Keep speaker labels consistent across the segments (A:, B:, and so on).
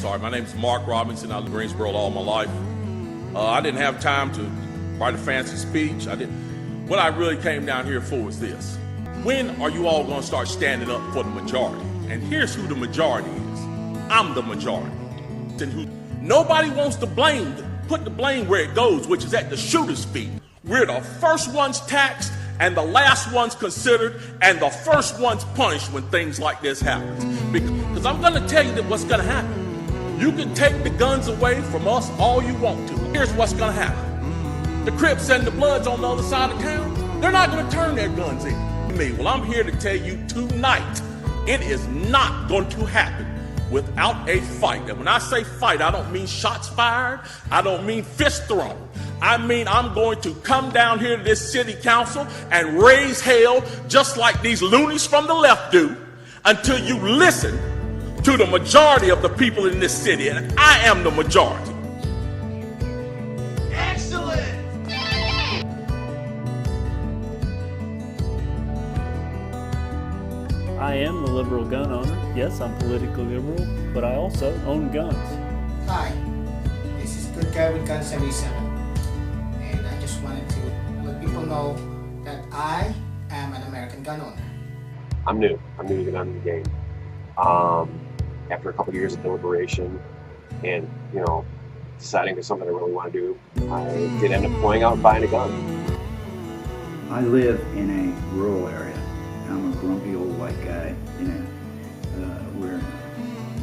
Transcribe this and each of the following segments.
A: sorry. My name is Mark Robinson. I live in Greensboro all my life. I didn't have time to write a fancy speech. What I really came down here for was this. When are you all going to start standing up for the majority? And here's who the majority is. I'm the majority. Nobody wants to put the blame where it goes, which is at the shooter's feet. We're the first ones taxed and the last ones considered and the first ones punished when things like this happen. Because I'm going to tell you that what's going to happen. You can take the guns away from us all you want to. Here's what's going to happen. The Crips and the Bloods on the other side of town, they're not going to turn their guns in. Well, I'm here to tell you tonight, it is not going to happen without a fight. And when I say fight, I don't mean shots fired. I don't mean fists thrown. I mean, I'm going to come down here to this city council and raise hell just like these loonies from the left do until you listen to the majority of the people in this city. And I am the majority.
B: Excellent!
C: I am a liberal gun owner. Yes, I'm politically liberal, but I also own guns.
D: Hi, this is Good Guy with Gun 77, and I just wanted to let people know that I am an American gun owner.
E: I'm new to the gun game. After a couple of years of deliberation and, deciding there's something I really want to do, I did end up going out and buying a gun.
F: I live in a rural area. I'm a grumpy old white guy, we're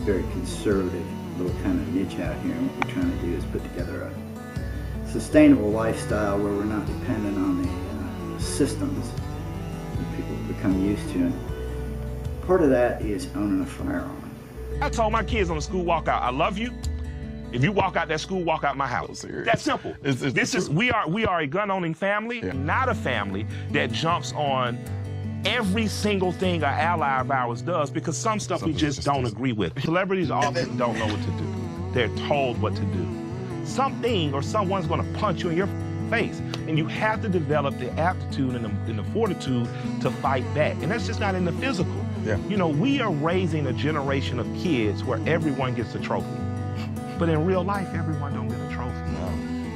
F: very conservative little kind of niche out here, and what we're trying to do is put together a sustainable lifestyle where we're not dependent on the systems that people become used to. And part of that is owning a firearm.
G: I told my kids on the school walkout, I love you. If you walk out that school, walk out my house. That's simple. We are a gun-owning family, not a family that jumps on every single thing an ally of ours does, because some stuff we just don't agree with. Celebrities often don't know what to do. They're told what to do. Something or someone's gonna punch you in your face, and you have to develop the aptitude and the fortitude to fight back. And that's just not in the physical. We are raising a generation of kids where everyone gets a trophy. But in real life, everyone don't get a trophy.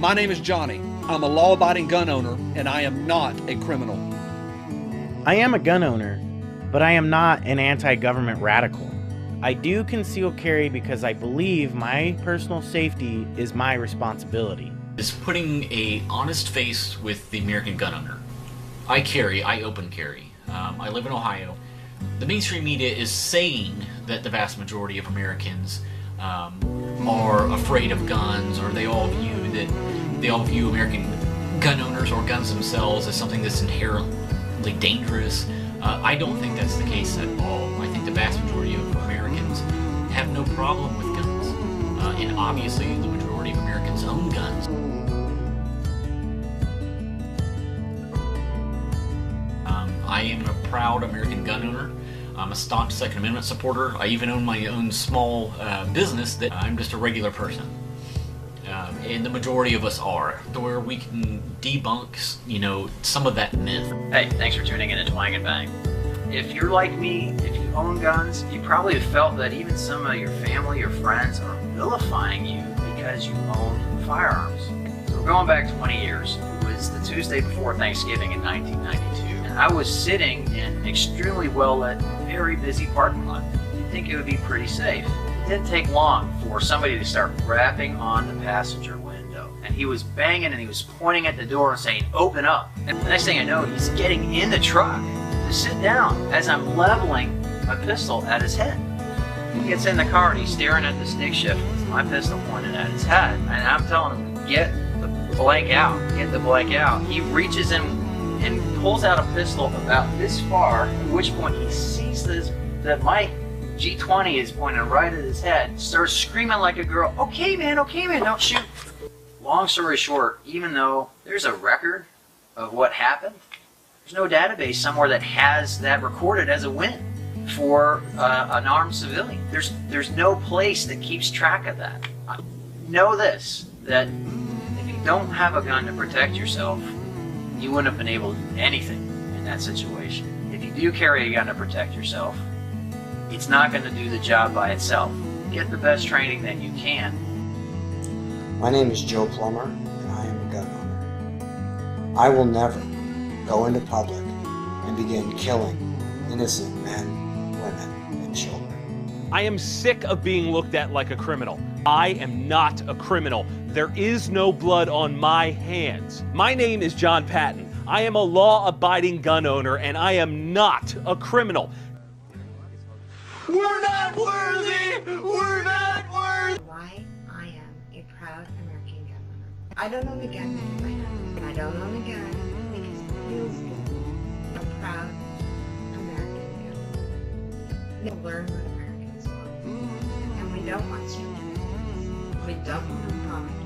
H: My name is Johnny. I'm a law-abiding gun owner, and I am not a criminal.
I: I am a gun owner, but I am not an anti-government radical. I do conceal carry because I believe my personal safety is my responsibility.
J: Is putting a honest face with the American gun owner. I open carry. I live in Ohio. The mainstream media is saying that the vast majority of Americans are afraid of guns, or they all view American gun owners or guns themselves as something that's inherently dangerous. I don't think that's the case at all. I think the vast majority of Americans have no problem with guns. And obviously the majority of Americans own guns. I am a proud American gun owner. I'm a staunch Second Amendment supporter. I even own my own small business that I'm just a regular person. And the majority of us are, where we can debunk, some of that myth.
K: Hey, thanks for tuning in to Twang and Bang. If you're like me, if you own guns, you probably have felt that even some of your family or friends are vilifying you because you own firearms. So we're going back 20 years. It was the Tuesday before Thanksgiving in 1992. And I was sitting in an extremely well-lit, very busy parking lot. You'd think it would be pretty safe. It didn't take long for somebody to start rapping on the passenger window. And he was banging and he was pointing at the door and saying, "Open up." And the next thing I know, he's getting in the truck to sit down as I'm leveling my pistol at his head. He gets in the car and he's staring at the stick shift with my pistol pointed at his head. And I'm telling him, get the blank out, get the blank out. He reaches in and pulls out a pistol about this far, at which point he sees that my G20 is pointing right at his head, starts screaming like a girl, okay man, don't shoot." Long story short, even though there's a record of what happened, there's no database somewhere that has that recorded as a win for an armed civilian. There's no place that keeps track of that. Know this, that if you don't have a gun to protect yourself, you wouldn't have been able to do anything in that situation. If you do carry a gun to protect yourself, it's not going to do the job by itself. get the best training that you can.
B: My name is Joe Plummer, and I am a gun owner. I will never go into public and begin killing innocent men, women, and children.
L: I am sick of being looked at like a criminal. I am not a criminal. There is no blood on my hands. My name is John Patton. I am a law-abiding gun owner, and I am not a criminal.
M: We're not worthy! We're not worthy!
N: Why I am a proud American gun owner. I don't own a gun because I have it. I don't own a gun because it feels good. I'm a proud American gun owner. We learn what Americans want. And we don't want strangers. We don't want to promise.